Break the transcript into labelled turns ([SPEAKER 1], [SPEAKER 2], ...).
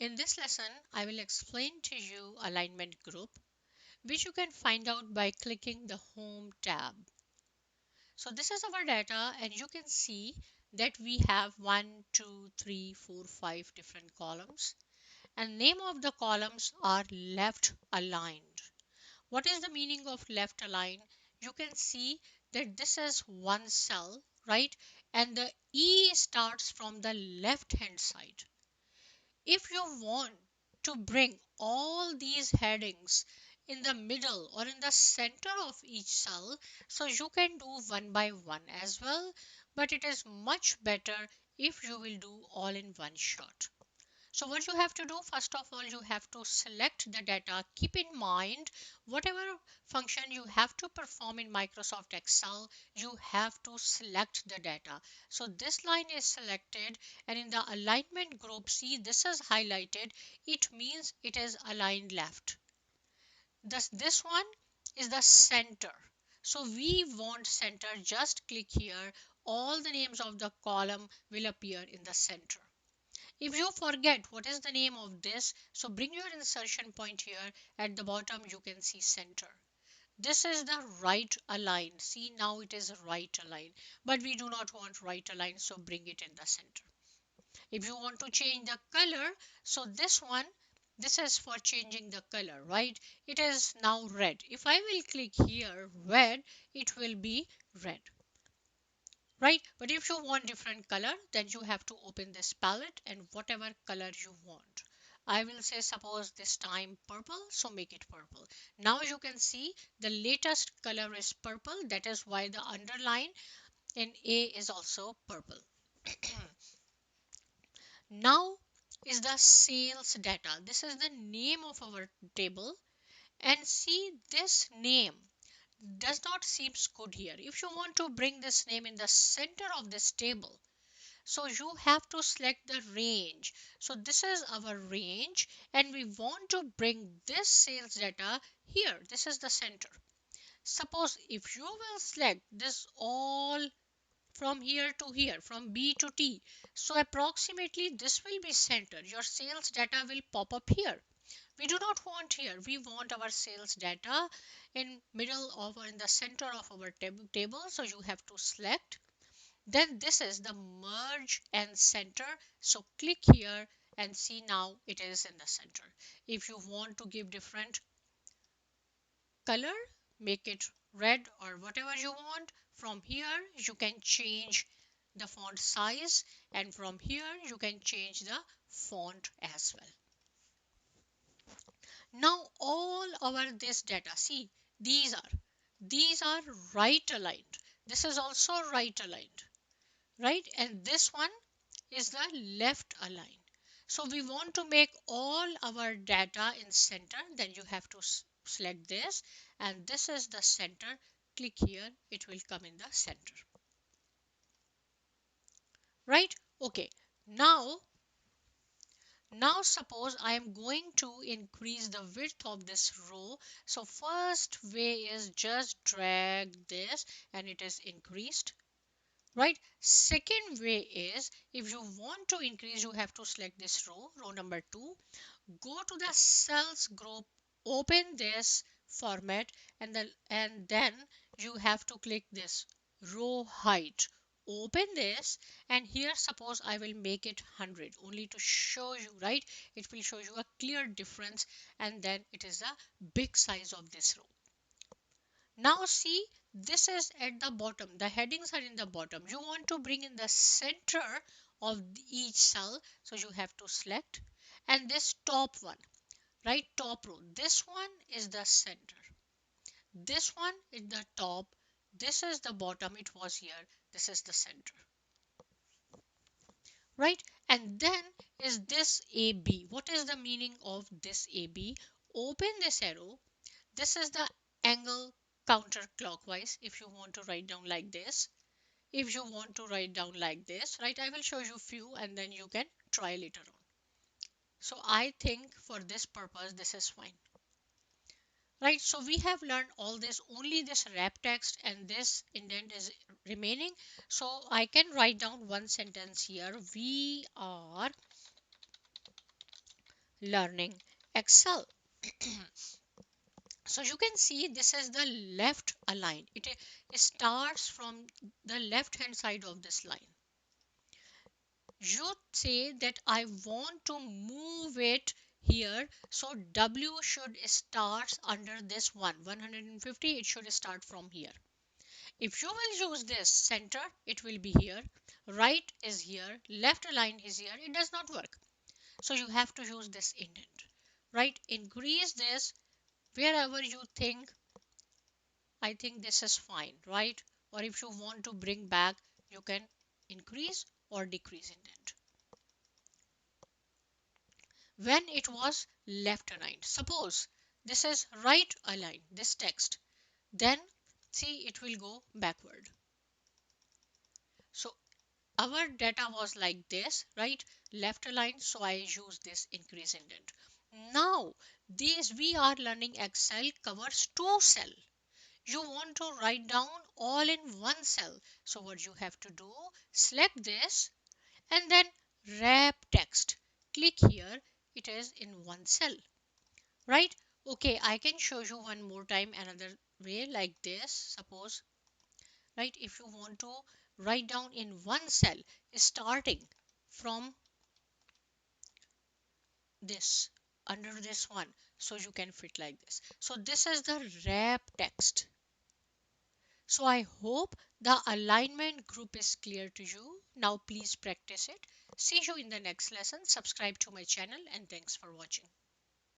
[SPEAKER 1] In this lesson, I will explain to you alignment group, which you can find out by clicking the Home tab. So this is our data and you can see that we have 1, 2, 3, 4, 5 different columns and name of the columns are left aligned. What is the meaning of left aligned? You can see that this is one cell, right? And the E starts from the left hand side. If you want to bring all these headings in the middle or in the center of each cell, so you can do one by one as well, but it is much better if you will do all in one shot. So what you have to do, first of all, you have to select the data. Keep in mind, whatever function you have to perform in Microsoft Excel, you have to select the data. So this line is selected and in the alignment group, see this is highlighted. It means it is aligned left. This one is the center. So we want center. Just click here. All the names of the column will appear in the center. If you forget what is the name of this, so bring your insertion point here. At the bottom you can see center. This is the right align. See, now it is right align, but we do not want right align, so bring it in the center. If you want to change the color, so this is for changing the color, right? It is now red. If I will click here red, it will be red, right? But if you want different color, then you have to open this palette and whatever color you want. I will say suppose this time purple, so make it purple. Now you can see the latest color is purple. That is why the underline in A is also purple. Now is the sales data. This is the name of our table, and see this name does not seems good here. If you want to bring this name in the center of this table, so you have to select the range. So this is our range and we want to bring this sales data here. This is the center. Suppose if you will select this all from here to here, from B to T, so approximately this will be center. Your sales data will pop up here. We do not want here. We want our sales data in middle of or in the center of our table. So you have to select. Then this is the merge and center. So click here and see now it is in the center. If you want to give different color, make it red or whatever you want. From here you can change the font size and from here you can change the font as well. Now all our this data, see these are right aligned. This is also right aligned, right? And this one is the left align. So we want to make all our data in center, then you have to select this and this is the center. Click here, it will come in the center, right? Okay, now suppose I am going to increase the width of this row. So first way is just drag this and it is increased, right? Second way is if you want to increase, you have to select this row number 2, go to the cells group, open this format and then you have to click this row height, open this and here suppose I will make it 100 only to show you, right? It will show you a clear difference and then it is a big size of this row. Now see, this is at the bottom. The headings are in the bottom. You want to bring in the center of each cell. So you have to select. And this top one, right? Top row. This one is the center. This one is the top. This is the bottom. It was here. This is the center. Right? And then is this AB. What is the meaning of this AB? Open this arrow. This is the angle counterclockwise if you want to write down like this. If you want to write down like this, right, I will show you few and then you can try later on. So I think for this purpose this is fine, right? So we have learned all this, only this wrap text and this indent is remaining. So I can write down one sentence here. We are learning Excel. So you can see this is the left align. It starts from the left hand side of this line. You say that I want to move it here, so W should start under this 150. It should start from here. If you will use this center, it will be here. Right is here, left align is here. It does not work. So you have to use this indent. Right? Increase this wherever you think I think this is fine, right? Or if you want to bring back, you can increase or decrease indent. When it was left aligned, suppose this is right aligned, this text, then see it will go backward. So our data was like this, right? Left aligned, so I use this increase indent. Now, these we are learning Excel covers two cell. You want to write down all in one cell. So what you have to do, select this and then wrap text. Click here, it is in one cell, right? Okay, I can show you one more time another way like this. Suppose, right, if you want to write down in one cell, starting from this, under this one, so you can fit like this. So this is the wrap text. So I hope the alignment group is clear to you. Now please practice it. See you in the next lesson. Subscribe to my channel and thanks for watching.